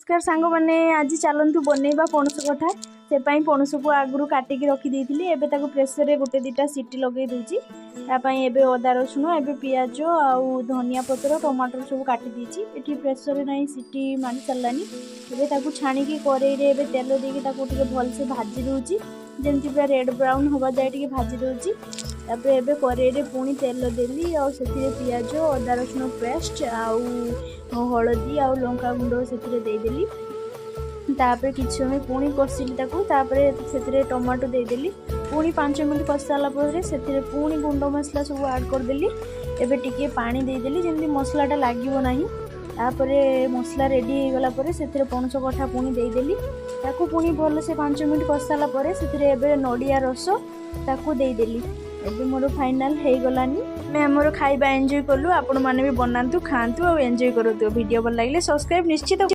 नमस्कार सांग मैंने आज चलतु बनइबा पणस कठा से पणस को आगु काटिकी रखीदी एबे ताको प्रेसर रे गोटे दुटा सीटी लगे दूची एबे अदा रसुण एबे पियाज आउ धनिया पत्र टमाटर सब काटी देची एठी प्रेसर रे नहीं सीटी मारी सारानी एबे ताको छाणीकी कड़ाई रे एबे तेल देकी ताको टिके भल से भाजी दूची जेमती पूरा रेड ब्राउन होबा जाय टिके भाजी दूची तापर एबे कड़ाई रे पुणी तेल देली और सेथिरे पियाज अदा रसुण पेस्ट आउ हलदी आउ लंका गुंड से देदेली तापर किछ समय पुणी कषिली से टमाटो देदेली पुणी 5 मिनट कषि सारा पर से पुणी गुंड मसला सब ऐड करदेली एबे टिके पानी देदेली जेमती मसलाटा लागिवो नाही तापर मसला रेडी हो गला पर से पणस कठा पुणी देदेली ताकू पुणी भल से 5 मिनट कषि सारा पर से नड़िया रस ताकू देदेली एबे मोर फाइनल हो गलानी मैं मोर खाइबा एंजॉय कलु आपण माने भी बनातु खातु और एंजॉय करतु वीडियो भल लगे सब्सक्राइब निश्चित